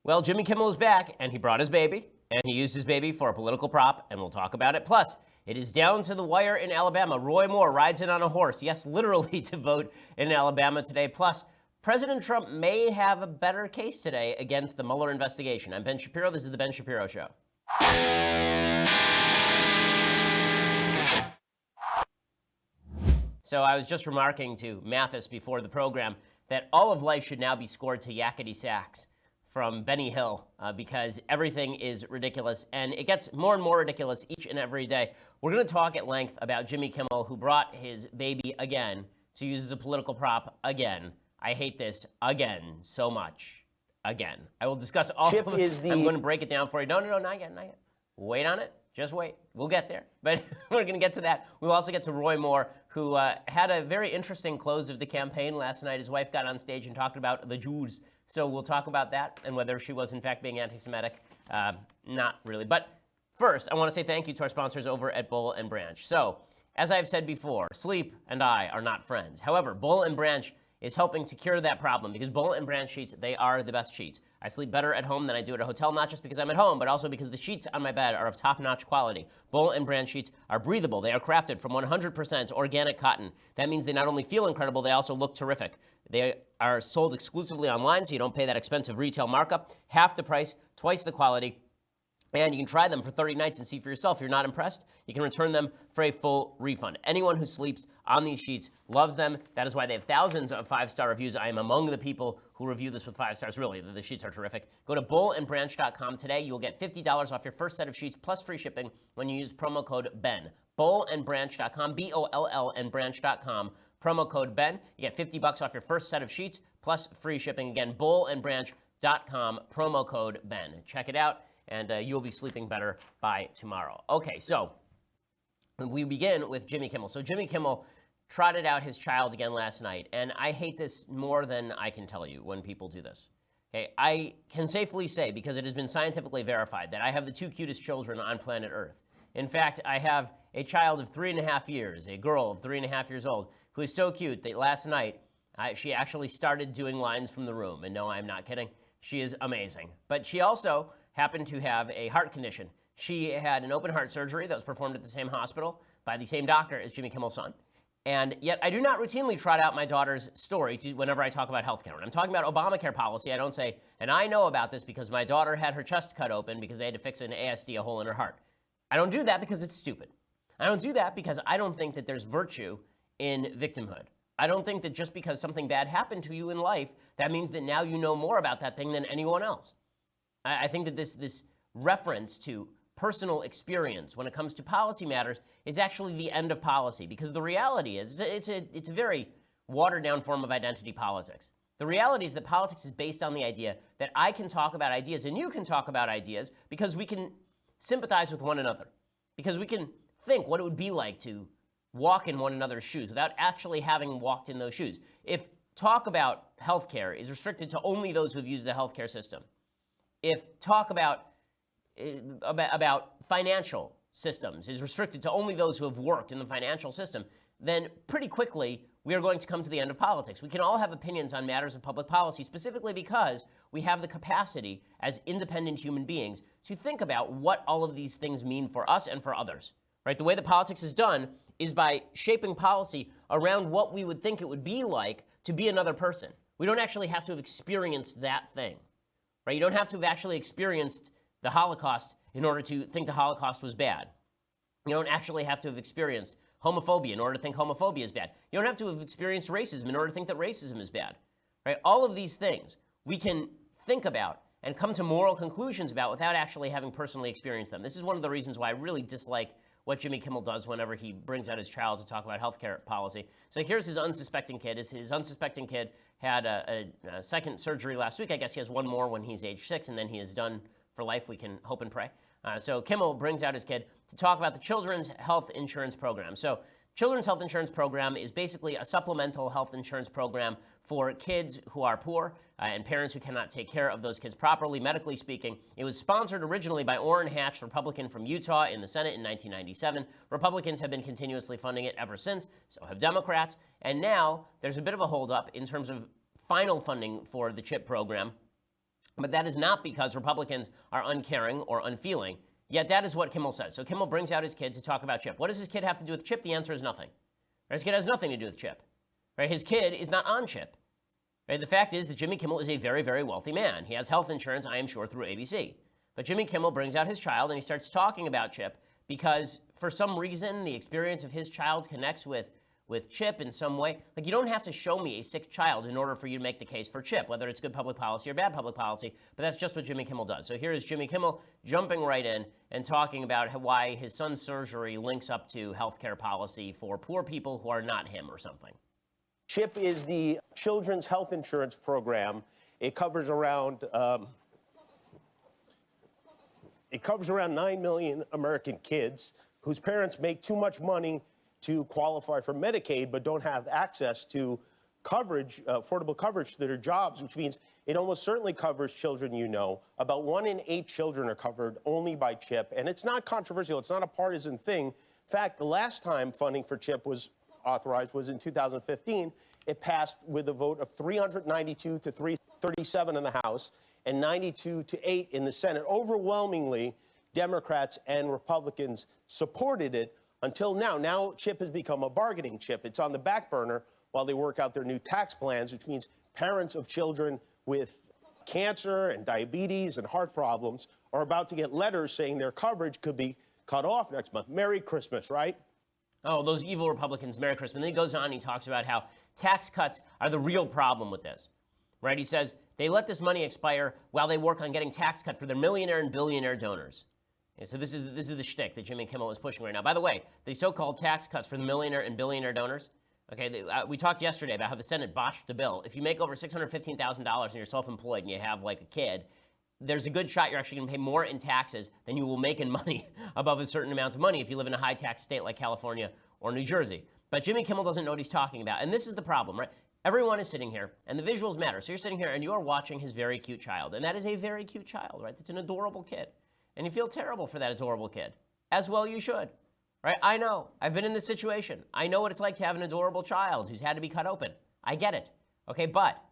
Well, Jimmy Kimmel is back, and he brought his baby, and he used his baby for a political prop, and we'll talk about it. Plus, it is down to the wire in Alabama. Roy Moore rides in on a horse, yes, literally, to vote in Alabama today. Plus, President Trump may have a better case today against the Mueller investigation. I'm Ben Shapiro. This is The Ben Shapiro Show. So I was just remarking to Mathis before the program that all of life should now be scored to yakety sax from Benny Hill because everything is ridiculous, and it gets more and more ridiculous each and every day. We're going to talk at length about Jimmy Kimmel, who brought his baby again to use as a political prop again. I hate this again so much. Again. I will discuss all Chip of it. is the... I'm going to break it down for you. No, not yet, not yet. Wait on it. Just wait. We'll get there. But we're going to get to that. We'll also get to Roy Moore, who had a very interesting close of the campaign last night. His wife got on stage and talked about the Jews. So we'll talk about that and whether she was, in fact, being anti-Semitic. Not really. But first, I want to say thank you to our sponsors over at Boll & Branch. So, as I've said before, sleep and I are not friends. However, Boll & Branch is helping to cure that problem because Boll & Branch sheets, they are the best sheets. I sleep better at home than I do at a hotel, not just because I'm at home, but also because the sheets on my bed are of top-notch quality. Boll & Branch sheets are breathable. They are crafted from 100% organic cotton. That means they not only feel incredible, they also look terrific. They are sold exclusively online, so you don't pay that expensive retail markup. Half the price, twice the quality. And you can try them for 30 nights and see for yourself. If you're not impressed, you can return them for a full refund. Anyone who sleeps on these sheets loves them. That is why they have thousands of 5-star reviews. I am among the people who review this with 5 stars. Really, the sheets are terrific. Go to bollandbranch.com today. You'll get $50 off your first set of sheets plus free shipping when you use promo code BEN. Bollandbranch.com, B-O-L-L, and branch.com. Promo code BEN. You get $50 off your first set of sheets plus free shipping. Again, bollandbranch.com, promo code BEN. Check it out. And you'll be sleeping better by tomorrow. Okay, so we begin with Jimmy Kimmel. So Jimmy Kimmel trotted out his child again last night, and I hate this more than I can tell you when people do this. Okay, I can safely say, because it has been scientifically verified, that I have the 2 cutest children on planet Earth. In fact, I have a child of 3.5 years, a girl of 3.5 years old, who is so cute that last night she actually started doing lines from the room. And no, I'm not kidding. She is amazing. But she also happened to have a heart condition. She had an open heart surgery that was performed at the same hospital by the same doctor as Jimmy Kimmel's son. And yet I do not routinely trot out my daughter's story whenever I talk about healthcare. When I'm talking about Obamacare policy, I don't say, and I know about this because my daughter had her chest cut open because they had to fix an ASD, a hole in her heart. I don't do that because it's stupid. I don't do that because I don't think that there's virtue in victimhood. I don't think that just because something bad happened to you in life, that means that now you know more about that thing than anyone else. I think that this reference to personal experience when it comes to policy matters is actually the end of policy, because the reality is it's a very watered-down form of identity politics. The reality is that politics is based on the idea that I can talk about ideas and you can talk about ideas because we can sympathize with one another, because we can think what it would be like to walk in one another's shoes without actually having walked in those shoes. If talk about healthcare is restricted to only those who have used the healthcare system, if talk about financial systems is restricted to only those who have worked in the financial system, then pretty quickly we are going to come to the end of politics. We can all have opinions on matters of public policy, specifically because we have the capacity as independent human beings to think about what all of these things mean for us and for others. Right? The way that politics is done is by shaping policy around what we would think it would be like to be another person. We don't actually have to have experienced that thing. Right? You don't have to have actually experienced the Holocaust in order to think the Holocaust was bad. You don't actually have to have experienced homophobia in order to think homophobia is bad. You don't have to have experienced racism in order to think that racism is bad. Right? All of these things we can think about and come to moral conclusions about without actually having personally experienced them. This is one of the reasons why I really dislike what Jimmy Kimmel does whenever he brings out his child to talk about healthcare policy. So here's his unsuspecting kid. His unsuspecting kid had a second surgery last week. I guess he has one more when he's age 6, and then he is done for life. We can hope and pray. So Kimmel brings out his kid to talk about the Children's Health Insurance Program. So Children's Health Insurance Program is basically a supplemental health insurance program for kids who are poor and parents who cannot take care of those kids properly, medically speaking. It was sponsored originally by Orrin Hatch, Republican from Utah, in the Senate in 1997. Republicans have been continuously funding it ever since, so have Democrats. And now there's a bit of a holdup in terms of final funding for the CHIP program. But that is not because Republicans are uncaring or unfeeling. Yet that is what Kimmel says. So Kimmel brings out his kid to talk about Chip. What does his kid have to do with Chip? The answer is nothing. Right? His kid has nothing to do with Chip. Right? His kid is not on Chip. Right? The fact is that Jimmy Kimmel is a very, very wealthy man. He has health insurance, I am sure, through ABC. But Jimmy Kimmel brings out his child and he starts talking about Chip because for some reason the experience of his child connects with Chip in some way. Like, you don't have to show me a sick child in order for you to make the case for Chip, whether it's good public policy or bad public policy, but that's just what Jimmy Kimmel does. So here is Jimmy Kimmel jumping right in and talking about why his son's surgery links up to healthcare policy for poor people who are not him or something. CHIP is the Children's Health Insurance Program. It covers around 9 million American kids whose parents make too much money to qualify for Medicaid but don't have access to coverage, affordable coverage to their jobs, which means it almost certainly covers children you know. About 1 in 8 children are covered only by CHIP, and it's not controversial. It's not a partisan thing. In fact, the last time funding for CHIP was authorized was in 2015. It passed with a vote of 392 to 337 in the House and 92 to 8 in the Senate. Overwhelmingly, Democrats and Republicans supported it until now. Now CHIP has become a bargaining chip. It's on the back burner while they work out their new tax plans, which means parents of children with cancer and diabetes and heart problems are about to get letters saying their coverage could be cut off next month. Merry Christmas, right? Oh, those evil Republicans, Merry Christmas. And then he goes on and he talks about how tax cuts are the real problem with this, right? He says they let this money expire while they work on getting tax cut for their millionaire and billionaire donors. And so this is the shtick that Jimmy Kimmel is pushing right now. By the way, the so-called tax cuts for the millionaire and billionaire donors, okay, we talked yesterday about how the Senate botched the bill. If you make over $615,000 and you're self-employed and you have like a kid, there's a good shot you're actually going to pay more in taxes than you will make in money above a certain amount of money if you live in a high-tax state like California or New Jersey. But Jimmy Kimmel doesn't know what he's talking about. And this is the problem, right? Everyone is sitting here, and the visuals matter. So you're sitting here, and you are watching his very cute child. And that is a very cute child, right? It's an adorable kid. And you feel terrible for that adorable kid. As well you should, right? I know. I've been in this situation. I know what it's like to have an adorable child who's had to be cut open. I get it, okay? But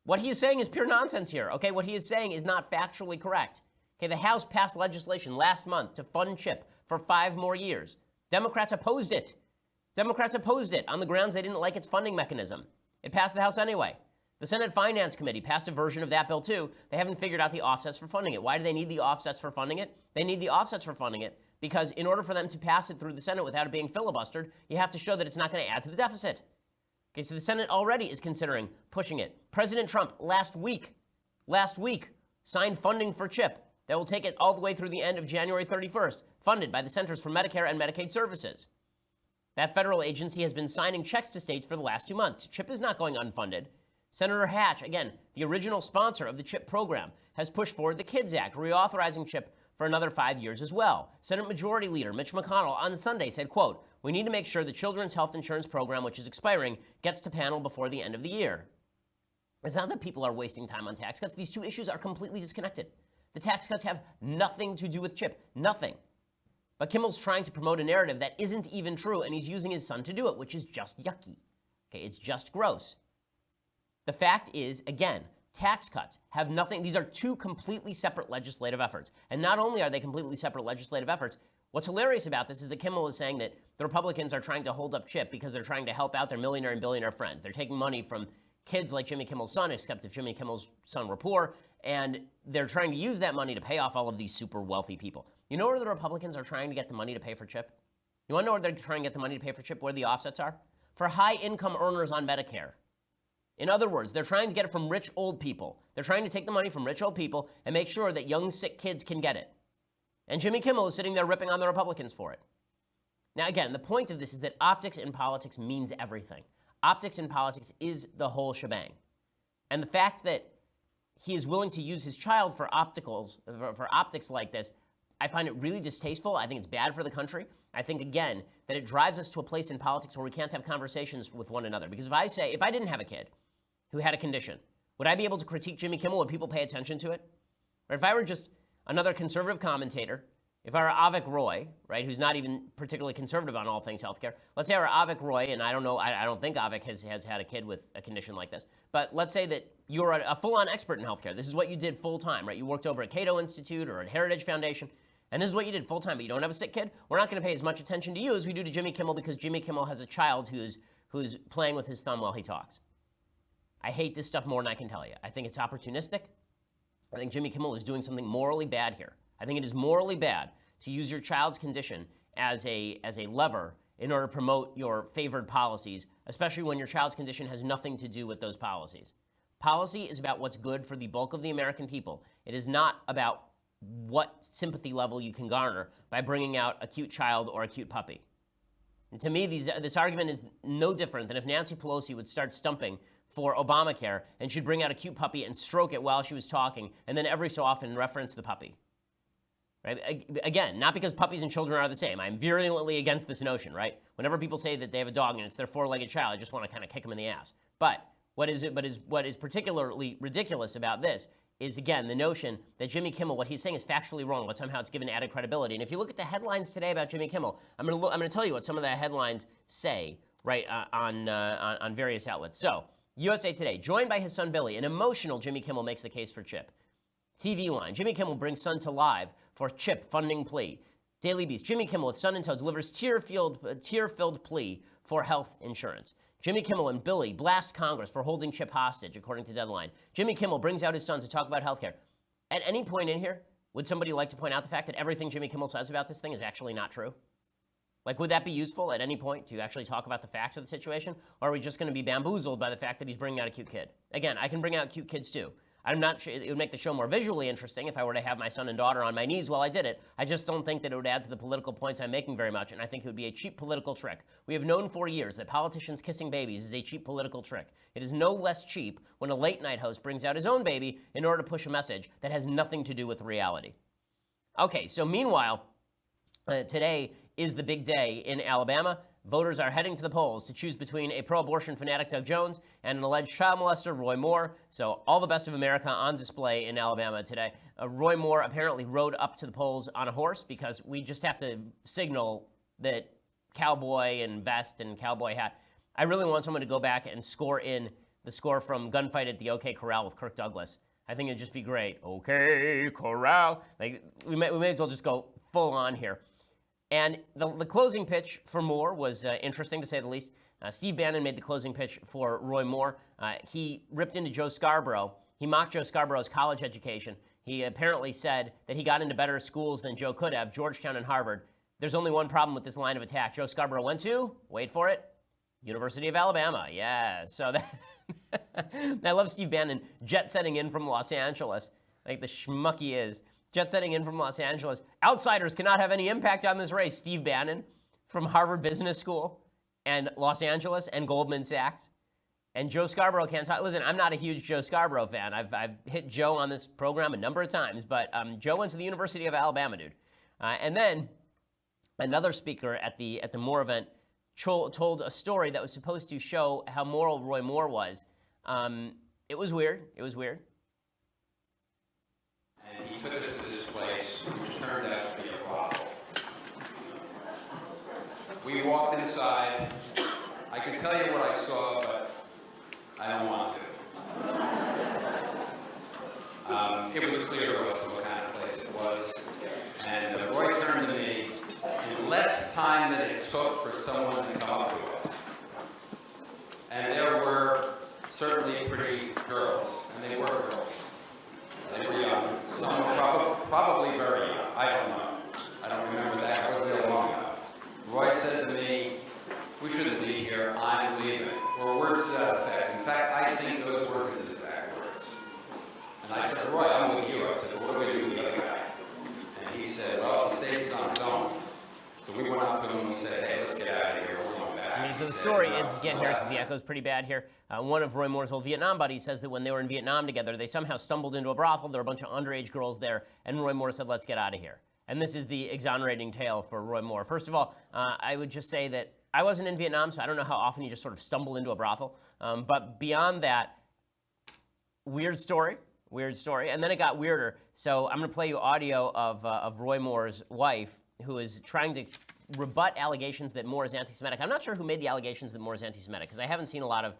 what he is saying is pure nonsense here, okay? What he is saying is not factually correct. Okay, the House passed legislation last month to fund CHIP for 5 more years. Democrats opposed it. Democrats opposed it on the grounds they didn't like its funding mechanism. It passed the House anyway. The Senate Finance Committee passed a version of that bill too. They haven't figured out the offsets for funding it. Why do they need the offsets for funding it? They need the offsets for funding it because in order for them to pass it through the Senate without it being filibustered, you have to show that it's not going to add to the deficit. Okay, so the Senate already is considering pushing it. President Trump last week, signed funding for CHIP that will take it all the way through the end of January 31st, funded by the Centers for Medicare and Medicaid Services. That federal agency has been signing checks to states for the last 2 months. CHIP is not going unfunded. Senator Hatch, again, the original sponsor of the CHIP program, has pushed forward the KIDS Act, reauthorizing CHIP for another 5 years as well. Senate Majority Leader Mitch McConnell on Sunday said, quote, "We need to make sure the Children's Health Insurance Program, which is expiring, gets to panel before the end of the year." It's not that people are wasting time on tax cuts. These two issues are completely disconnected. The tax cuts have nothing to do with CHIP, nothing. But Kimmel's trying to promote a narrative that isn't even true, and he's using his son to do it, which is just yucky. Okay, it's just gross. The fact is, again, tax cuts have nothing. These are two completely separate legislative efforts. And not only are they completely separate legislative efforts, what's hilarious about this is that Kimmel is saying that the Republicans are trying to hold up CHIP because they're trying to help out their millionaire and billionaire friends. They're taking money from kids like Jimmy Kimmel's son, except if Jimmy Kimmel's son were poor, and they're trying to use that money to pay off all of these super wealthy people. You know where the Republicans are trying to get the money to pay for CHIP? You want to know where they're trying to get the money to pay for CHIP, where the offsets are? For high-income earners on Medicare. In other words, they're trying to get it from rich old people. They're trying to take the money from rich old people and make sure that young, sick kids can get it. And Jimmy Kimmel is sitting there ripping on the Republicans for it. Now, again, the point of this is that optics in politics means everything. Optics in politics is the whole shebang. And the fact that he is willing to use his child for optics like this, I find it really distasteful. I think it's bad for the country. I think, again, that it drives us to a place in politics where we can't have conversations with one another. Because if I didn't have a kid who had a condition, would I be able to critique Jimmy Kimmel? Would people pay attention to it? Or if I were just another conservative commentator, if our Avik Roy, right, who's not even particularly conservative on all things healthcare, let's say our Avik Roy, and I don't know, I don't think Avik has had a kid with a condition like this, but let's say that you're a full-on expert in healthcare. This is what you did full-time, right? You worked over at Cato Institute or at Heritage Foundation, and this is what you did full-time, but you don't have a sick kid. We're not going to pay as much attention to you as we do to Jimmy Kimmel because Jimmy Kimmel has a child who's playing with his thumb while he talks. I hate this stuff more than I can tell you. I think it's opportunistic. I think Jimmy Kimmel is doing something morally bad here. I think it is morally bad to use your child's condition as a lever in order to promote your favored policies, especially when your child's condition has nothing to do with those policies. Policy is about what's good for the bulk of the American people. It is not about what sympathy level you can garner by bringing out a cute child or a cute puppy. And to me, this argument is no different than if Nancy Pelosi would start stumping for Obamacare and she'd bring out a cute puppy and stroke it while she was talking, and then every so often reference the puppy. Right? Again, not because puppies and children are the same. I'm virulently against this notion, right? Whenever people say that they have a dog and it's their four-legged child, I just want to kind of kick them in the ass. But what is particularly ridiculous about this is, again, the notion that Jimmy Kimmel, what he's saying is factually wrong, but somehow it's given added credibility. And if you look at the headlines today about Jimmy Kimmel, I'm going to tell you what some of the headlines say, right, on various outlets. So, USA Today, joined by his son Billy, an emotional Jimmy Kimmel makes the case for Chip. TV Line, Jimmy Kimmel brings son to live for Chip funding plea. Daily Beast, Jimmy Kimmel with son in tow delivers tear-filled plea for health insurance. Jimmy Kimmel and Billy blast Congress for holding Chip hostage, according to Deadline. Jimmy Kimmel brings out his son to talk about health care. At any point in here, would somebody like to point out the fact that everything Jimmy Kimmel says about this thing is actually not true? Like, would that be useful at any point to actually talk about the facts of the situation? Or are we just going to be bamboozled by the fact that he's bringing out a cute kid? Again, I can bring out cute kids too. I'm not sure it would make the show more visually interesting if I were to have my son and daughter on my knees while I did it. I just don't think that it would add to the political points I'm making very much, and I think it would be a cheap political trick. We have known for years that politicians kissing babies is a cheap political trick. It is no less cheap when a late-night host brings out his own baby in order to push a message that has nothing to do with reality. Okay, so meanwhile, today is the big day in Alabama. Voters are heading to the polls to choose between a pro-abortion fanatic, Doug Jones, and an alleged child molester, Roy Moore. So all the best of America on display in Alabama today. Roy Moore apparently rode up to the polls on a horse because we just have to signal that cowboy and vest and cowboy hat. I really want someone to go back and score in the score from Gunfight at the OK Corral with Kirk Douglas. I think it'd just be great. OK Corral. Like, we may as well just go full on here. And the closing pitch for Moore was interesting, to say the least. Steve Bannon made the closing pitch for Roy Moore. He ripped into Joe Scarborough. He mocked Joe Scarborough's college education. He apparently said that he got into better schools than Joe could have, Georgetown and Harvard. There's only one problem with this line of attack. Joe Scarborough went to, wait for it, University of Alabama. Yeah, so that I love Steve Bannon jet-setting in from Los Angeles, like the schmuck he is. Jet-setting in from Los Angeles. Outsiders cannot have any impact on this race. Steve Bannon from Harvard Business School and Los Angeles and Goldman Sachs. And Joe Scarborough can't talk. Listen, I'm not a huge Joe Scarborough fan. I've hit Joe on this program a number of times, but Joe went to the University of Alabama, dude. And then another speaker at the Moore event told a story that was supposed to show how moral Roy Moore was. It was weird. It was weird. And he took us to this place, which turned out to be a brothel. We walked inside. I could tell you what I saw, but I don't want to. It was clear to us what kind of place it was. And Roy turned to me in less time than it took for someone to come up to us. And there were certainly pretty girls, and they were girls. They were young. Some were probably very young. I don't know. I don't remember that. I wasn't there long enough. Roy said to me, "We shouldn't be here. I'm leaving." Or words to that effect. In fact, I think those were his exact words. And I said, "Roy, I'm with you." I said, "What do we do with the other guy?" And he said, "Well, he stays on his own." So we went up to him and we said, "Hey, let's get out of here. We're going back." I mean, so the story is, again, here, the echo's pretty bad here. One of Roy Moore's old Vietnam buddies says that when they were in Vietnam together, they somehow stumbled into a brothel. There were a bunch of underage girls there, and Roy Moore said, "Let's get out of here." And this is the exonerating tale for Roy Moore. First of all, I would just say that I wasn't in Vietnam, so I don't know how often you just sort of stumble into a brothel. But beyond that, weird story. Weird story. And then it got weirder. So I'm going to play you audio of Roy Moore's wife, who is trying to rebut allegations that Moore is anti-Semitic. I'm not sure who made the allegations that Moore is anti-Semitic, because I haven't seen a lot of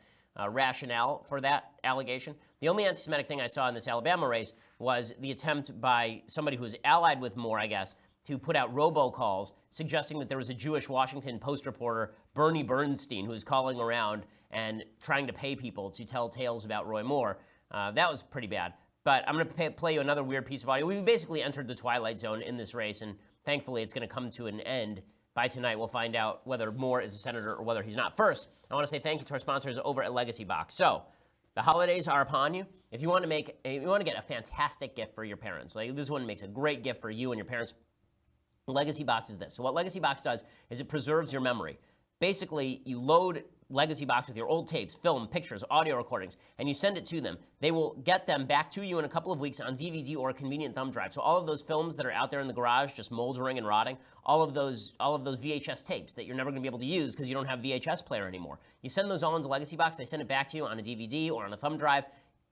rationale for that allegation. The only anti-Semitic thing I saw in this Alabama race was the attempt by somebody who was allied with Moore, I guess, to put out robocalls suggesting that there was a Jewish Washington Post reporter, Bernie Bernstein, who was calling around and trying to pay people to tell tales about Roy Moore. That was pretty bad. But I'm going to play you another weird piece of audio. We've basically entered the twilight zone in this race, and thankfully it's going to come to an end. By tonight, we'll find out whether Moore is a senator or whether he's not. First, I want to say thank you to our sponsors over at Legacy Box. So, the holidays are upon you. If you want to get a fantastic gift for your parents, like this one makes a great gift for you and your parents. Legacy Box is this. So what Legacy Box does is it preserves your memory. Basically, you load Legacy Box with your old tapes, film, pictures, audio recordings, and you send it to them. They will get them back to you in a couple of weeks on DVD or a convenient thumb drive. So all of those films that are out there in the garage just moldering and rotting, all of those VHS tapes that you're never going to be able to use because you don't have VHS player anymore. You send those all into Legacy Box. They send it back to you on a DVD or on a thumb drive.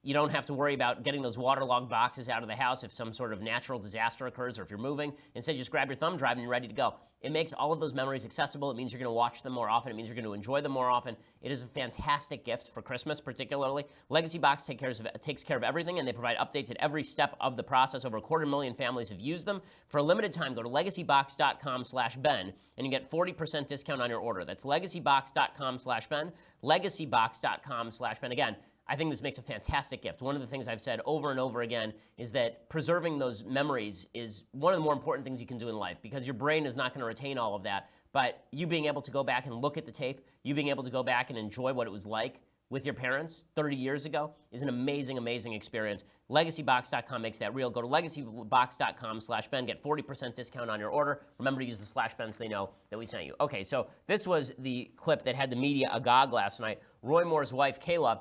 You don't have to worry about getting those waterlogged boxes out of the house if some sort of natural disaster occurs or if you're moving. Instead, you just grab your thumb drive and you're ready to go. It makes all of those memories accessible. It means you're going to watch them more often. It means you're going to enjoy them more often. It is a fantastic gift for Christmas, particularly. Legacy Box takes care of everything, and they provide updates at every step of the process. Over 250,000 families have used them. For a limited time, go to legacybox.com/Ben, and you get 40% discount on your order. That's legacybox.com/Ben, legacybox.com/Ben. Again, I think this makes a fantastic gift. One of the things I've said over and over again is that preserving those memories is one of the more important things you can do in life, because your brain is not going to retain all of that. But you being able to go back and look at the tape, you being able to go back and enjoy what it was like with your parents 30 years ago is an amazing, amazing experience. LegacyBox.com makes that real. Go to legacybox.com/Ben, get 40% discount on your order. Remember to use the /Ben so they know that we sent you. Okay, so this was the clip that had the media agog last night. Roy Moore's wife, Kayla,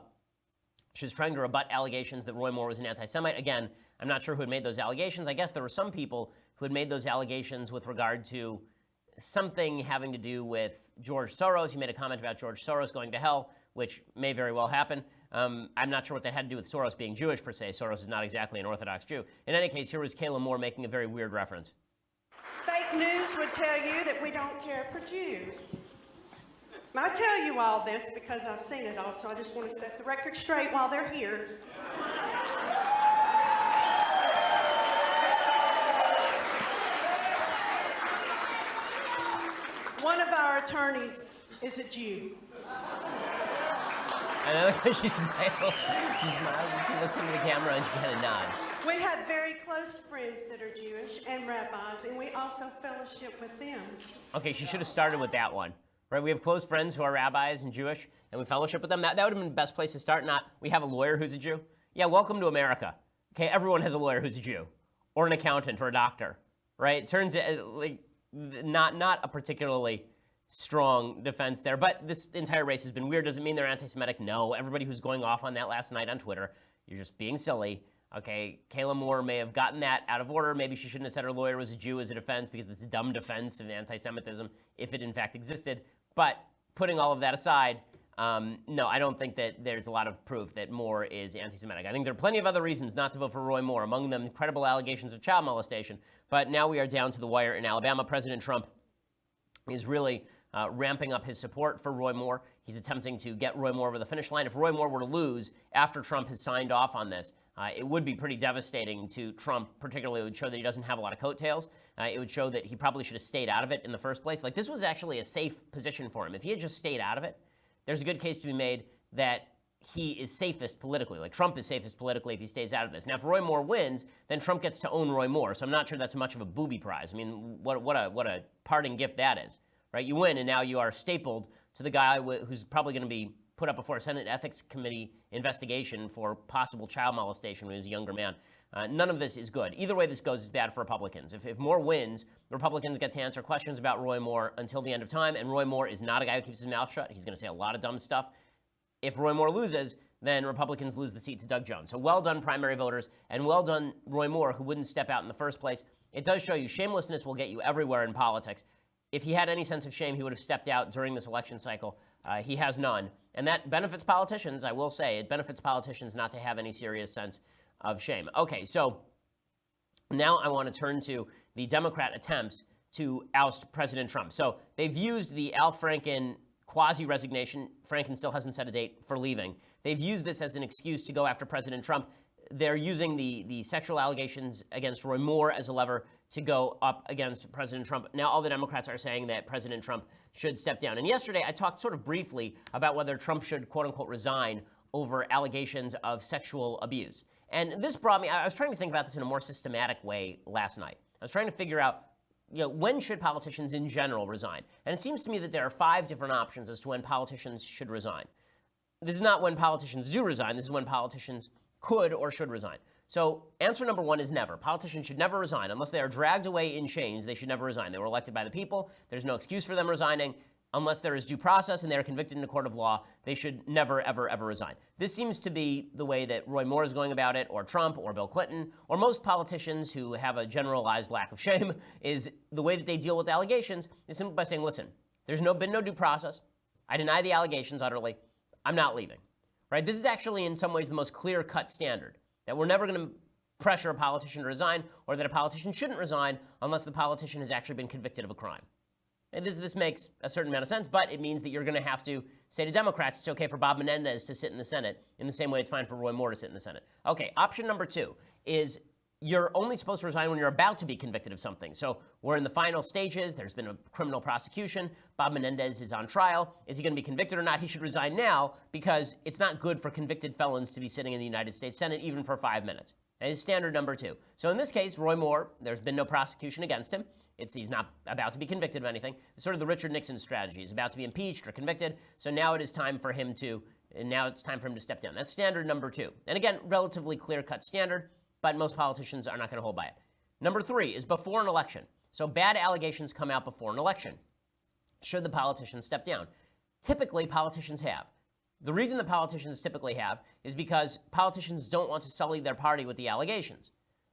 she was trying to rebut allegations that Roy Moore was an anti-Semite. Again, I'm not sure who had made those allegations. I guess there were some people who had made those allegations with regard to something having to do with George Soros. He made a comment about George Soros going to hell, which may very well happen. I'm not sure what that had to do with Soros being Jewish, per se. Soros is not exactly an Orthodox Jew. In any case, here was Kayla Moore making a very weird reference. Fake news would tell you that we don't care for Jews. I tell you all this because I've seen it all, so I just want to set the record straight while they're here. One of our attorneys is a Jew. I know she's smiles. She smiles and she looks into the camera and she kind of nods. We have very close friends that are Jewish and rabbis, and we also fellowship with them. Okay, she should have started with that one. Right, we have close friends who are rabbis and Jewish, and we fellowship with them. That would have been the best place to start, not we have a lawyer who's a Jew. Yeah, welcome to America. Okay, everyone has a lawyer who's a Jew, or an accountant, or a doctor, right? It turns out, like, not a particularly strong defense there, but this entire race has been weird. Does it mean they're anti-Semitic? No. Everybody who's going off on that last night on Twitter, you're just being silly. Okay, Kayla Moore may have gotten that out of order. Maybe she shouldn't have said her lawyer was a Jew as a defense, because it's a dumb defense of anti-Semitism, if it in fact existed. But putting all of that aside, no, I don't think that there's a lot of proof that Moore is anti-Semitic. I think there are plenty of other reasons not to vote for Roy Moore, among them credible allegations of child molestation. But now we are down to the wire in Alabama. President Trump is really ramping up his support for Roy Moore. He's attempting to get Roy Moore over the finish line. If Roy Moore were to lose after Trump has signed off on this, it would be pretty devastating to Trump. Particularly, it would show that he doesn't have a lot of coattails. It would show that he probably should have stayed out of it in the first place. Like, this was actually a safe position for him. If he had just stayed out of it, there's a good case to be made that he is safest politically. Like, Trump is safest politically if he stays out of this. Now, if Roy Moore wins, then Trump gets to own Roy Moore. So I'm not sure that's much of a booby prize. I mean, what a parting gift that is, right? You win, and now you are stapled to the guy who's probably going to be put up before a Senate Ethics Committee investigation for possible child molestation when he was a younger man. None of this is good. Either way this goes is bad for Republicans. If Moore wins, Republicans get to answer questions about Roy Moore until the end of time, and Roy Moore is not a guy who keeps his mouth shut. He's going to say a lot of dumb stuff. If Roy Moore loses, then Republicans lose the seat to Doug Jones. So well done, primary voters, and well done, Roy Moore, who wouldn't step out in the first place. It does show you shamelessness will get you everywhere in politics. If he had any sense of shame, he would have stepped out during this election cycle. He has none. And that benefits politicians, I will say. It benefits politicians not to have any serious sense of shame. Okay, so now I want to turn to the Democrat attempts to oust President Trump. So they've used the Al Franken quasi-resignation. Franken still hasn't set a date for leaving. They've used this as an excuse to go after President Trump. They're using the sexual allegations against Roy Moore as a lever to go up against President Trump. Now all the Democrats are saying that President Trump should step down. And yesterday I talked sort of briefly about whether Trump should, quote unquote, resign over allegations of sexual abuse. And this brought me, I was trying to think about this in a more systematic way last night. I was trying to figure out, when should politicians in general resign? And it seems to me that there are 5 different options as to when politicians should resign. This is not when politicians do resign. This is when politicians could or should resign. So answer number 1 is never. Politicians should never resign. Unless they are dragged away in chains, they should never resign. They were elected by the people. There's no excuse for them resigning. Unless there is due process and they are convicted in a court of law, they should never, ever, ever resign. This seems to be the way that Roy Moore is going about it, or Trump, or Bill Clinton, or most politicians who have a generalized lack of shame. Is the way that they deal with allegations is simply by saying, listen, there's been no due process. I deny the allegations utterly. I'm not leaving. Right? This is actually in some ways the most clear-cut standard, that we're never going to pressure a politician to resign, or that a politician shouldn't resign unless the politician has actually been convicted of a crime. And this makes a certain amount of sense, but it means that you're going to have to say to Democrats it's okay for Bob Menendez to sit in the Senate in the same way it's fine for Roy Moore to sit in the Senate. Okay, option number 2 is you're only supposed to resign when you're about to be convicted of something. So we're in the final stages. There's been a criminal prosecution. Bob Menendez is on trial. Is he going to be convicted or not? He should resign now because it's not good for convicted felons to be sitting in the United States Senate even for 5 minutes. That is standard number 2. So in this case, Roy Moore, there's been no prosecution against him. He's not about to be convicted of anything. It's sort of the Richard Nixon strategy. He's about to be impeached or convicted. So now it's time for him to step down. That's standard number 2. And again, relatively clear-cut standard, but most politicians are not going to hold by it. Number 3 is before an election. So bad allegations come out before an election. Should the politicians step down? Typically, politicians have. The reason the politicians typically have is because politicians don't want to sully their party with the allegations.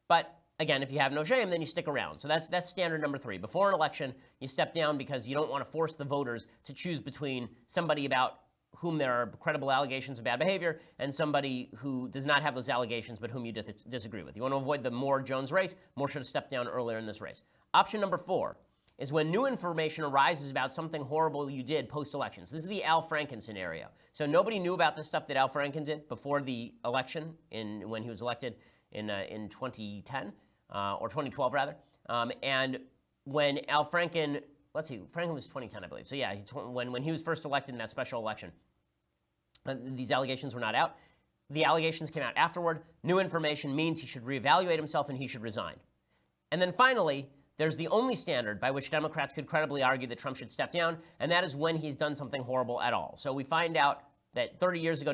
But again, if you have no shame, then you stick around. So that's standard number 3. Before an election, you step down because you don't want to force the voters to choose between somebody about whom there are credible allegations of bad behavior and somebody who does not have those allegations but whom you disagree with. You want to avoid the Moore-Jones race. Moore should have stepped down earlier in this race. Option number 4 is when new information arises about something horrible you did post-elections. This is the Al Franken scenario. So nobody knew about the stuff that Al Franken did before the election when he was elected in 2010. Or 2012 rather, and when Al Franken, Franken was 2010, I believe. So yeah, when he was first elected in that special election, these allegations were not out. The allegations came out afterward. New information means he should reevaluate himself and he should resign. And then finally, there's the only standard by which Democrats could credibly argue that Trump should step down, and that is when he's done something horrible at all. So we find out that 30 years ago,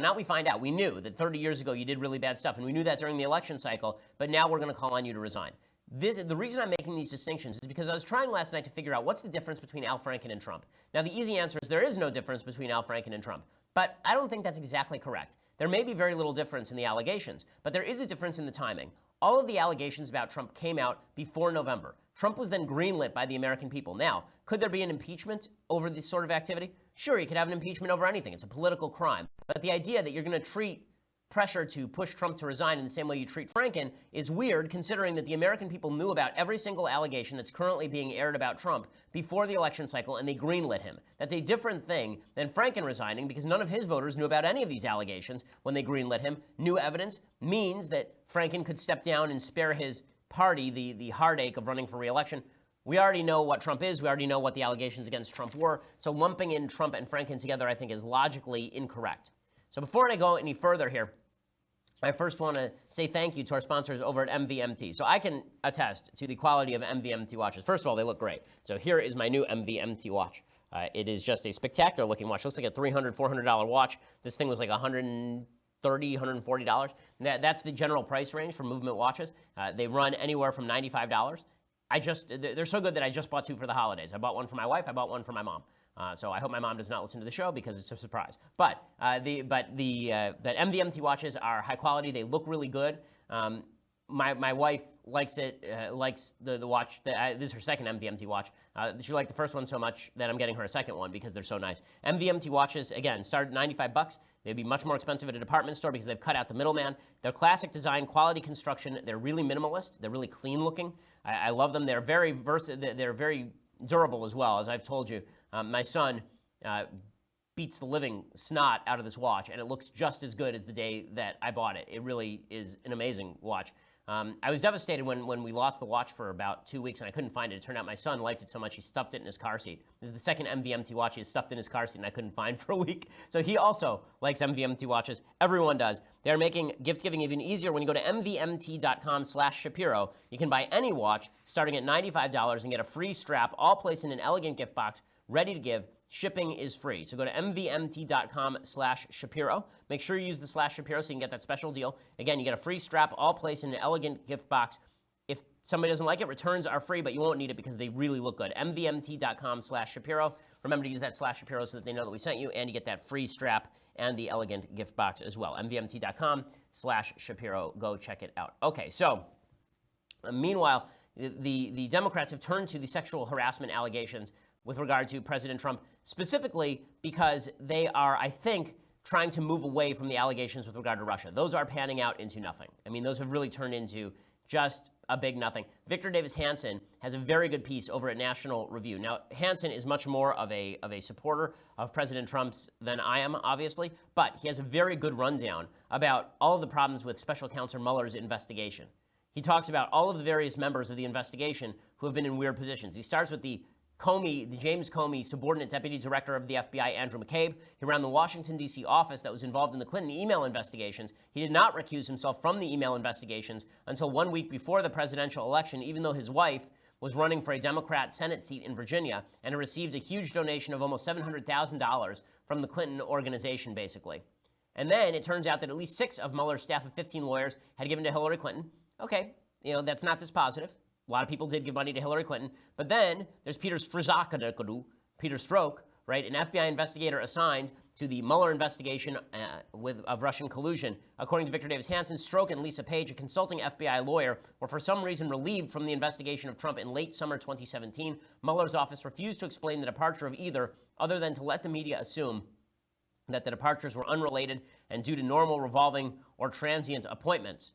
we knew that 30 years ago you did really bad stuff, and we knew that during the election cycle, but now we're going to call on you to resign. The reason I'm making these distinctions is because I was trying last night to figure out what's the difference between Al Franken and Trump. Now, the easy answer is there is no difference between Al Franken and Trump, but I don't think that's exactly correct. There may be very little difference in the allegations, but there is a difference in the timing. All of the allegations about Trump came out before November. Trump was then greenlit by the American people. Now, could there be an impeachment over this sort of activity? Sure, you could have an impeachment over anything. It's a political crime. But the idea that you're going to treat pressure to push Trump to resign in the same way you treat Franken is weird, considering that the American people knew about every single allegation that's currently being aired about Trump before the election cycle, and they greenlit him. That's a different thing than Franken resigning, because none of his voters knew about any of these allegations when they greenlit him. New evidence means that Franken could step down and spare his party the heartache of running for re-election. We already know what Trump is. We already know what the allegations against Trump were. So lumping in Trump and Franken together, I think, is logically incorrect. So before I go any further here, I first want to say thank you to our sponsors over at MVMT. So I can attest to the quality of MVMT watches. First of all, they look great. So here is my new MVMT watch. It is just a spectacular looking watch. It looks like a $300, $400 watch. This thing was like $130, $140. That's the general price range for movement watches. They run anywhere from $95. They're so good that I just bought 2 for the holidays. I bought one for my wife. I bought one for my mom. So I hope my mom does not listen to the show because it's a surprise. But MVMT watches are high quality. They look really good. My wife likes it, likes the watch. This is her second MVMT watch. She liked the first one so much that I'm getting her a second one because they're so nice. MVMT watches, again, start at $95. They'd be much more expensive at a department store because they've cut out the middleman. They're classic design, quality construction. They're really minimalist. They're really clean looking. I love them. They're very They're very durable as well, as I've told you. My son beats the living snot out of this watch, and it looks just as good as the day that I bought it. It really is an amazing watch. I was devastated when we lost the watch for about 2 weeks and I couldn't find it. It turned out my son liked it so much he stuffed it in his car seat. This is the second MVMT watch he has stuffed in his car seat and I couldn't find for a week. So he also likes MVMT watches. Everyone does. They're making gift giving even easier. When you go to mvmt.com/Shapiro, you can buy any watch starting at $95 and get a free strap, all placed in an elegant gift box, ready to give. Shipping is free. So go to mvmt.com/Shapiro. Make sure you use the /Shapiro so you can get that special deal. Again, you get a free strap, all placed in an elegant gift box. If somebody doesn't like it, returns are free, but you won't need it because they really look good. mvmt.com/Shapiro. Remember to use that /Shapiro so that they know that we sent you, and you get that free strap and the elegant gift box as well. mvmt.com/Shapiro. Go check it out. Okay, so meanwhile, the Democrats have turned to the sexual harassment allegations with regard to President Trump, specifically because they are, I think, trying to move away from the allegations with regard to Russia. Those are panning out into nothing. I mean, those have really turned into just a big nothing. Victor Davis Hanson has a very good piece over at National Review. Now, Hanson is much more of a supporter of President Trump's than I am, obviously, but he has a very good rundown about all of the problems with Special Counsel Mueller's investigation. He talks about all of the various members of the investigation who have been in weird positions. He starts with the James Comey, subordinate deputy director of the FBI, Andrew McCabe. He ran the Washington, D.C. office that was involved in the Clinton email investigations. He did not recuse himself from the email investigations until 1 week before the presidential election, even though his wife was running for a Democrat Senate seat in Virginia and had received a huge donation of almost $700,000 from the Clinton organization, basically. And then it turns out that at least 6 of Mueller's staff of 15 lawyers had given to Hillary Clinton. Okay, that's not dispositive. A lot of people did give money to Hillary Clinton. But then there's Peter Strzok, right, an FBI investigator assigned to the Mueller investigation of Russian collusion. According to Victor Davis Hanson, Strzok and Lisa Page, a consulting FBI lawyer, were for some reason relieved from the investigation of Trump in late summer 2017. Mueller's office refused to explain the departure of either, other than to let the media assume that the departures were unrelated and due to normal revolving or transient appointments.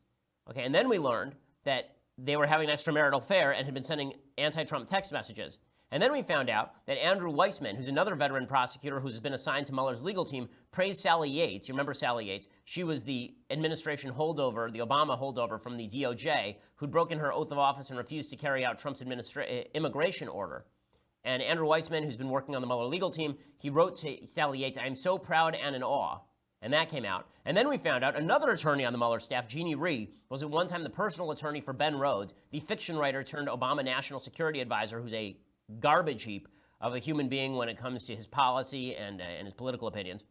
Okay, and then we learned that they were having an extramarital affair and had been sending anti-Trump text messages. And then we found out that Andrew Weissman, who's another veteran prosecutor who's been assigned to Mueller's legal team, praised Sally Yates. You remember Sally Yates? She was the administration holdover, the Obama holdover from the DOJ, who'd broken her oath of office and refused to carry out Trump's immigration order. And Andrew Weissman, who's been working on the Mueller legal team, he wrote to Sally Yates, "I am so proud and in awe." And that came out. And then we found out another attorney on the Mueller staff, Jeannie Rhee, was at one time the personal attorney for Ben Rhodes, the fiction writer turned Obama national security advisor, who's a garbage heap of a human being when it comes to his policy and his political opinions.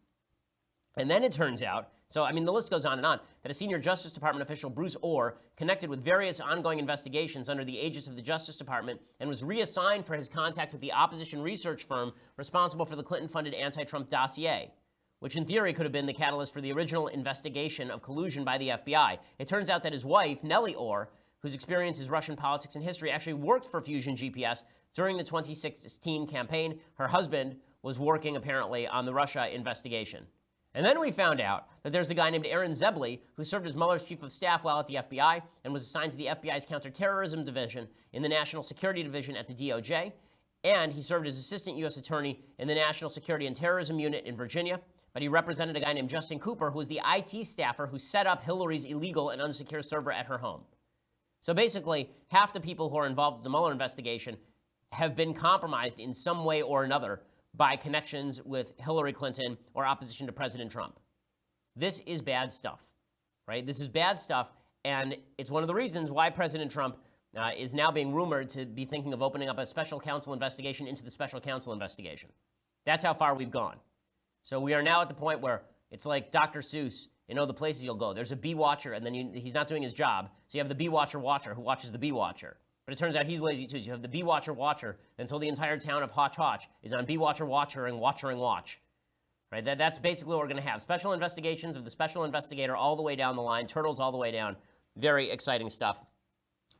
And then it turns out, so I mean the list goes on, that a senior Justice Department official, Bruce Orr, connected with various ongoing investigations under the aegis of the Justice Department and was reassigned for his contact with the opposition research firm responsible for the Clinton-funded anti-Trump dossier, which in theory could have been the catalyst for the original investigation of collusion by the FBI. It turns out that his wife, Nellie Orr, whose experience is Russian politics and history, actually worked for Fusion GPS during the 2016 campaign. Her husband was working, apparently, on the Russia investigation. And then we found out that there's a guy named Aaron Zebley who served as Mueller's chief of staff while at the FBI and was assigned to the FBI's counterterrorism division in the National Security Division at the DOJ. And he served as assistant U.S. attorney in the National Security and Terrorism Unit in Virginia. But he represented a guy named Justin Cooper, who was the IT staffer who set up Hillary's illegal and unsecure server at her home. So basically, half the people who are involved in the Mueller investigation have been compromised in some way or another by connections with Hillary Clinton or opposition to President Trump. This is bad stuff, right? This is bad stuff, and it's one of the reasons why President Trump is now being rumored to be thinking of opening up a special counsel investigation into the special counsel investigation. That's how far we've gone. So we are now at the point where it's like Dr. Seuss, the places you'll go. There's a bee watcher, and then he's not doing his job. So you have the bee watcher who watches the bee watcher. But it turns out he's lazy too. So you have the bee watcher until the entire town of Hotch Hotch is on bee watcher and watch. Right? That's basically what we're going to have. Special investigations of the special investigator all the way down the line, turtles all the way down. Very exciting stuff.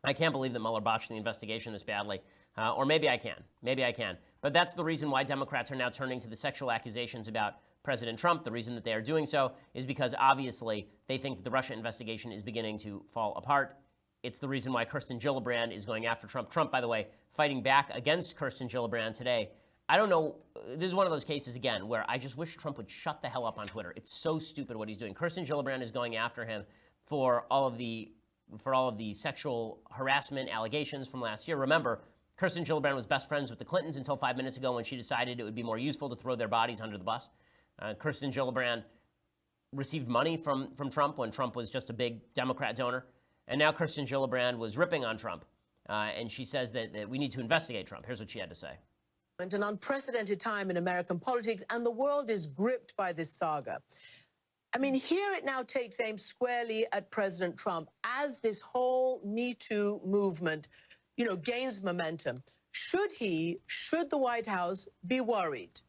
I can't believe that Mueller botched the investigation this badly. Or maybe I can. Maybe I can. But that's the reason why Democrats are now turning to the sexual accusations about President Trump. The reason that they are doing so is because obviously they think that the Russia investigation is beginning to fall apart. It's the reason why Kirsten Gillibrand is going after Trump. Trump, by the way, fighting back against Kirsten Gillibrand today. I don't know. This is one of those cases, again, where I just wish Trump would shut the hell up on Twitter. It's so stupid what he's doing. Kirsten Gillibrand is going after him for all of the sexual harassment allegations from last year. Remember, Kirsten Gillibrand was best friends with the Clintons until 5 minutes ago when she decided it would be more useful to throw their bodies under the bus. Kirsten Gillibrand received money from Trump when Trump was just a big Democrat donor. And now Kirsten Gillibrand was ripping on Trump. And she says that we need to investigate Trump. Here's what she had to say. An unprecedented time in American politics, and the world is gripped by this saga. I mean, here it now takes aim squarely at President Trump as this whole Me Too movement, gains momentum. Should the White House be worried?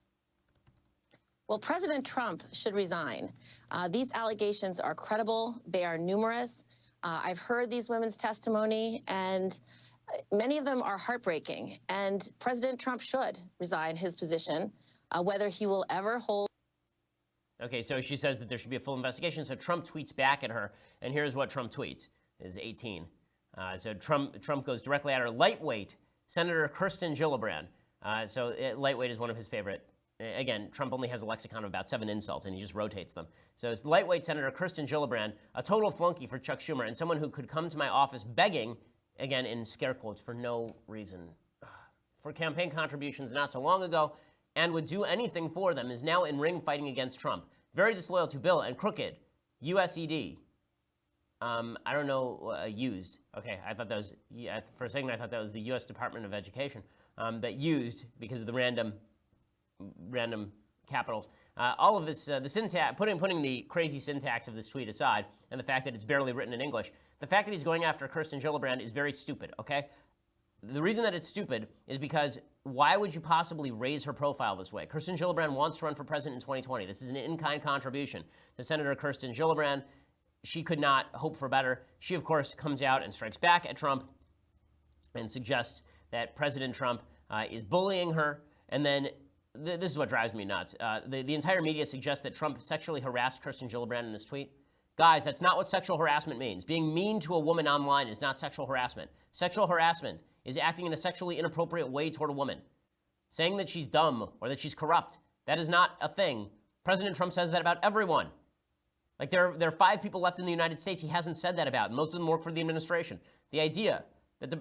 Well, President Trump should resign. These allegations are credible. They are numerous. I've heard these women's testimony, and many of them are heartbreaking. And President Trump should resign his position, whether he will ever hold. Okay, so she says that there should be a full investigation. So Trump tweets back at her, and here's what Trump tweets. Is 18. So Trump goes directly at her. Lightweight, Senator Kirsten Gillibrand. Lightweight is one of his favorite. Again, Trump only has a lexicon of about 7 insults, and he just rotates them. So it's lightweight Senator Kirsten Gillibrand, a total flunky for Chuck Schumer, and someone who could come to my office begging, again in scare quotes, for no reason, for campaign contributions not so long ago, and would do anything for them, is now in ring fighting against Trump. Very disloyal to Bill and crooked. USED. I don't know, used. Okay, I thought that was, for a second I thought that was the U.S. Department of Education. That used, because of the random capitals. All of this, the syntax, putting the crazy syntax of this tweet aside, and the fact that it's barely written in English, the fact that he's going after Kirsten Gillibrand is very stupid, okay? The reason that it's stupid is because why would you possibly raise her profile this way? Kirsten Gillibrand wants to run for president in 2020. This is an in-kind contribution to Senator Kirsten Gillibrand. She could not hope for better. She, of course, comes out and strikes back at Trump and suggests that President Trump is bullying her. And then this is what drives me nuts. The entire media suggests that Trump sexually harassed Kirsten Gillibrand in this tweet. Guys, that's not what sexual harassment means. Being mean to a woman online is not sexual harassment. Sexual harassment is acting in a sexually inappropriate way toward a woman. Saying that she's dumb or that she's corrupt, that is not a thing. President Trump says that about everyone. Like there are 5 people left in the United States he hasn't said that about. Most of them work for the administration. The idea that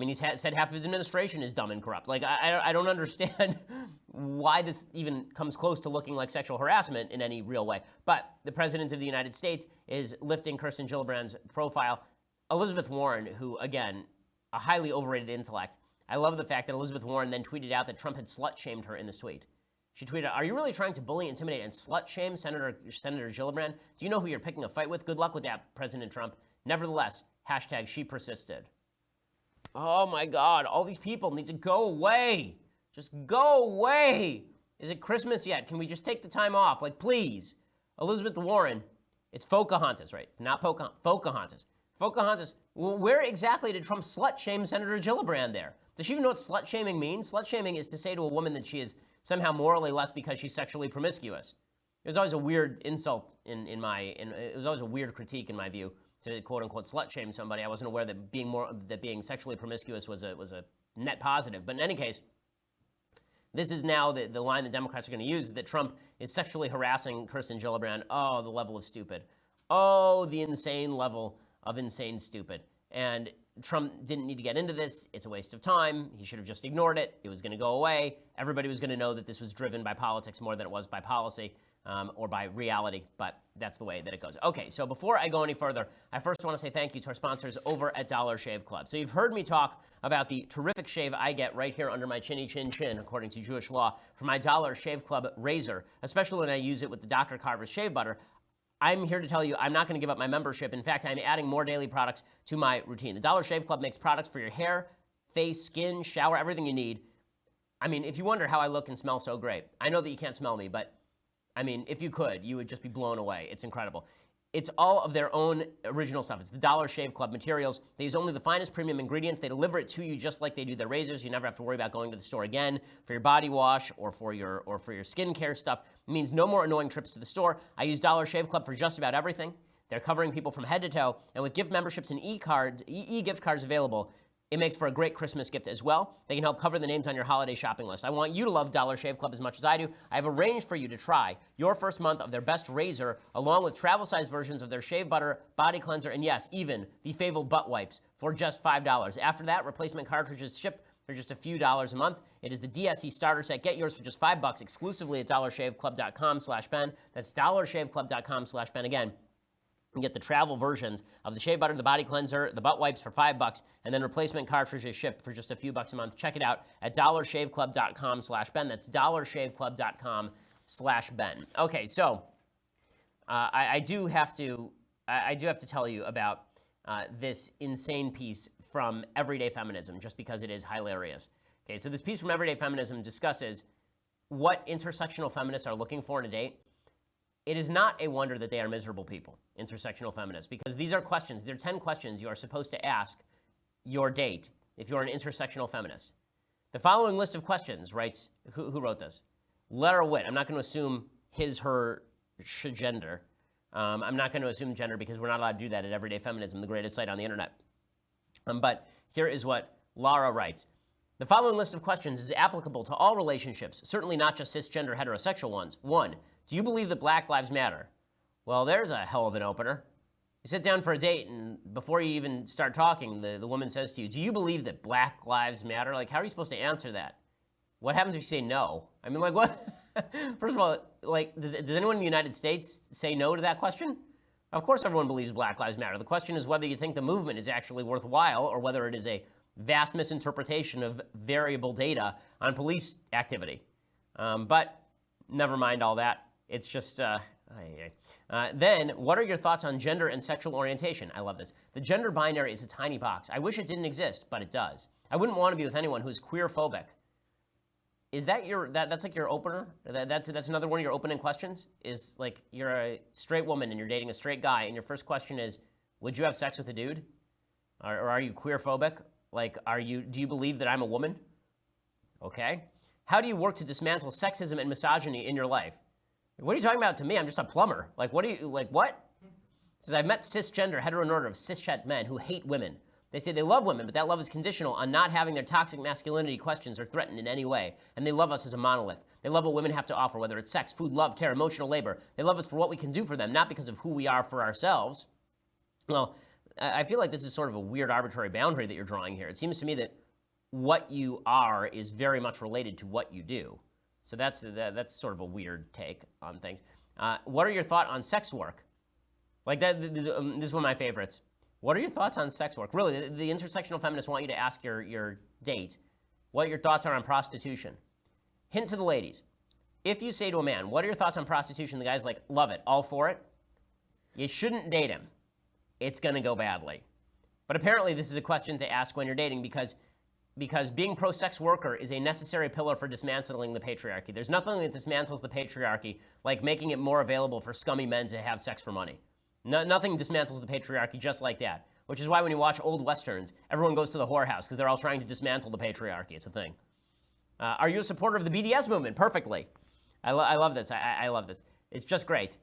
he's said half of his administration is dumb and corrupt. Like, I don't understand why this even comes close to looking like sexual harassment in any real way. But the President of the United States is lifting Kirsten Gillibrand's profile. Elizabeth Warren, who, again, a highly overrated intellect. I love the fact that Elizabeth Warren then tweeted out that Trump had slut-shamed her in this tweet. She tweeted, "Are you really trying to bully, intimidate, and slut-shame Senator Gillibrand? Do you know who you're picking a fight with? Good luck with that, President Trump. Nevertheless, hashtag she persisted." Oh my God, all these people need to go away. Just go away. Is it Christmas yet? Can we just take the time off? Like, please. Elizabeth Warren, it's Pocahontas, right? Not Pocahontas, Pocahontas. Pocahontas, where exactly did Trump slut-shame Senator Gillibrand there? Does she even know what slut-shaming means? Slut-shaming is to say to a woman that she is somehow morally less because she's sexually promiscuous. It was always a weird insult it was always a weird critique in my view to quote-unquote slut-shame somebody. I wasn't aware that being sexually promiscuous was a net positive. But in any case, this is now the line the Democrats are going to use, that Trump is sexually harassing Kirsten Gillibrand. Oh, the level of stupid. Oh, the insane level of insane stupid. And Trump didn't need to get into this. It's a waste of time. He should have just ignored it. It was going to go away. Everybody was going to know that this was driven by politics more than it was by policy or by reality, but that's the way that it goes. Okay, so before I go any further, I first want to say thank you to our sponsors over at Dollar Shave Club. So you've heard me talk about the terrific shave I get right here under my chinny chin chin, according to Jewish law, for my Dollar Shave Club razor, especially when I use it with the Dr. Carver's shave butter. I'm here to tell you I'm not going to give up my membership. In fact, I'm adding more daily products to my routine. The Dollar Shave Club makes products for your hair, face, skin, shower, everything you need. I mean, if you wonder how I look and smell so great, I know that you can't smell me, but I mean, if you could, you would just be blown away. It's incredible. It's all of their own original stuff. It's the Dollar Shave Club materials. They use only the finest premium ingredients. They deliver it to you just like they do their razors. You never have to worry about going to the store again for your body wash or for your skincare stuff. It means no more annoying trips to the store. I use Dollar Shave Club for just about everything. They're covering people from head to toe, and with gift memberships and e-gift cards available, it makes for a great Christmas gift as well. They can help cover the names on your holiday shopping list. I want you to love Dollar Shave Club as much as I do. I have arranged for you to try your first month of their best razor, along with travel-sized versions of their shave butter, body cleanser, and yes, even the fabled butt wipes for just $5. After that, replacement cartridges ship for just a few dollars a month. It is the DSE starter set. Get yours for just $5 exclusively at dollarshaveclub.com/Ben. That's dollarshaveclub.com/Ben. Again, you get the travel versions of the shave butter, the body cleanser, the butt wipes for $5, and then replacement cartridges shipped for just a few bucks a month. Check it out at dollarshaveclub.com/Ben. That's dollarshaveclub.com/Ben. Okay, so I do have to tell you about this insane piece from Everyday Feminism, just because it is hilarious. Okay, so this piece from Everyday Feminism discusses what intersectional feminists are looking for in a date. It is not a wonder that they are miserable people, intersectional feminists, because these are questions. They're 10 questions you are supposed to ask your date if you're an intersectional feminist. The following list of questions writes, who wrote this? Lara Witt. I'm not going to assume his, her, gender. I'm not going to assume gender because we're not allowed to do that at Everyday Feminism, the greatest site on the internet. But here is what Lara writes. The following list of questions is applicable to all relationships, certainly not just cisgender heterosexual ones. 1. Do you believe that Black Lives Matter? Well, there's a hell of an opener. You sit down for a date, and before you even start talking, the woman says to you, do you believe that Black Lives Matter? Like, how are you supposed to answer that? What happens if you say no? I mean, like, what? First of all, like, does anyone in the United States say no to that question? Of course everyone believes Black Lives Matter. The question is whether you think the movement is actually worthwhile or whether it is a vast misinterpretation of variable data on police activity. But never mind all that. It's just, then, what are your thoughts on gender and sexual orientation? I love this. The gender binary is a tiny box. I wish it didn't exist, but it does. I wouldn't want to be with anyone who's queer-phobic. Is that that's like your opener? That's another one of your opening questions? Is like you're a straight woman and you're dating a straight guy, and your first question is, would you have sex with a dude? Or are you queer-phobic? Like, do you believe that I'm a woman? Okay. How do you work to dismantle sexism and misogyny in your life? What are you talking about to me? I'm just a plumber. Like, what? It says, I've met cisgender, heteronormative, cishet men who hate women. They say they love women, but that love is conditional on not having their toxic masculinity questioned or threatened in any way. And they love us as a monolith. They love what women have to offer, whether it's sex, food, love, care, emotional labor. They love us for what we can do for them, not because of who we are for ourselves. Well, I feel like this is sort of a weird arbitrary boundary that you're drawing here. It seems to me that what you are is very much related to what you do. So that's sort of a weird take on things. What are your thoughts on sex work? Like that, this is one of my favorites. What are your thoughts on sex work? Really, the intersectional feminists want you to ask your date what your thoughts are on prostitution. Hint to the ladies. If you say to a man, what are your thoughts on prostitution? The guy's like, love it, all for it. You shouldn't date him. It's going to go badly. But apparently this is a question to ask when you're dating because being pro-sex worker is a necessary pillar for dismantling the patriarchy. There's nothing that dismantles the patriarchy like making it more available for scummy men to have sex for money. Nothing dismantles the patriarchy just like that, which is why when you watch old Westerns, everyone goes to the whorehouse because they're all trying to dismantle the patriarchy. It's a thing. Are you a supporter of the BDS movement? Perfectly. I love this. I love this. It's just great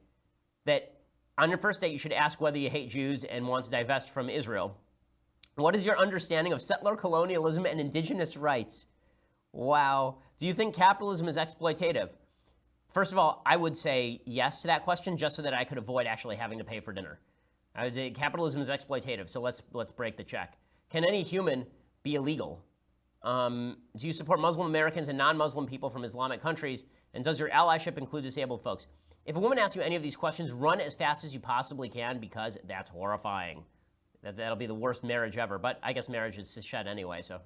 that on your first date, you should ask whether you hate Jews and want to divest from Israel. What is your understanding of settler colonialism and indigenous rights? Wow. Do you think capitalism is exploitative? First of all, I would say yes to that question just so that I could avoid actually having to pay for dinner. I would say capitalism is exploitative, so let's break the check. Can any human be illegal? Do you support Muslim Americans and non-Muslim people from Islamic countries? And does your allyship include disabled folks? If a woman asks you any of these questions, run as fast as you possibly can because that's horrifying. That'll be the worst marriage ever. But I guess marriage is cishet anyway, so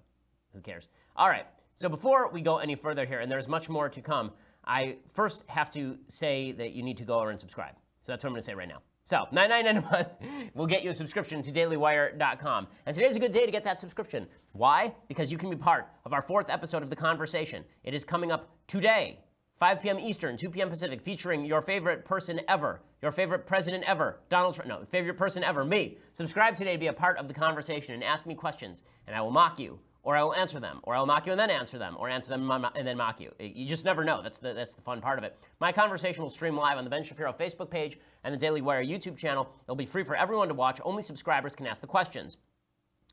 who cares? All right. So before we go any further here, and there's much more to come, I first have to say that you need to go over and subscribe. So that's what I'm going to say right now. So $9.99 a month will get you a subscription to dailywire.com. And today's a good day to get that subscription. Why? Because you can be part of our 4th episode of The Conversation. It is coming up today. 5 p.m. Eastern, 2 p.m. Pacific, featuring your favorite person ever, your favorite president ever, Donald Trump, no, favorite person ever, me. Subscribe today to be a part of the conversation and ask me questions, and I will mock you, or I will answer them, or I will mock you and then answer them, or answer them and then mock you. You just never know. That's the fun part of it. My conversation will stream live on the Ben Shapiro Facebook page and the Daily Wire YouTube channel. It'll be free for everyone to watch. Only subscribers can ask the questions.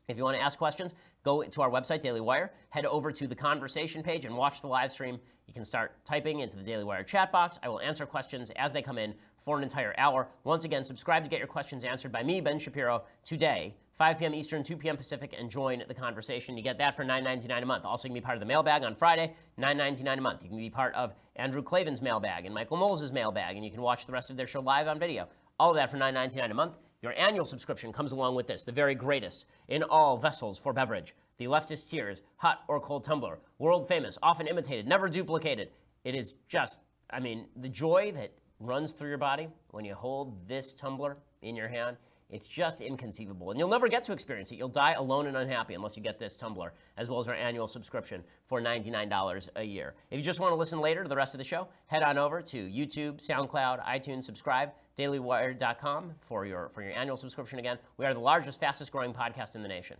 If you want to ask questions, go to our website, Daily Wire, head over to the conversation page and watch the live stream. You can start typing into the Daily Wire chat box. I will answer questions as they come in for an entire hour. Once again, subscribe to get your questions answered by me, Ben Shapiro, today, 5 p.m. Eastern, 2 p.m. Pacific, and join the conversation. You get that for $9.99 a month. Also, you can be part of the mailbag on Friday, $9.99 a month. You can be part of Andrew Klavan's mailbag and Michael Knowles' mailbag, and you can watch the rest of their show live on video. All of that for $9.99 a month. Your annual subscription comes along with this, the very greatest in all vessels for beverage. The Leftist Tears hot or cold tumbler, world famous, often imitated, never duplicated. It is just, I mean, the joy that runs through your body when you hold this tumbler in your hand, it's just inconceivable. And you'll never get to experience it. You'll die alone and unhappy unless you get this tumbler, as well as our annual subscription for $99 a year. If you just want to listen later to the rest of the show, head on over to YouTube, SoundCloud, iTunes, subscribe, dailywire.com for your annual subscription again. We are the largest, fastest growing podcast in the nation.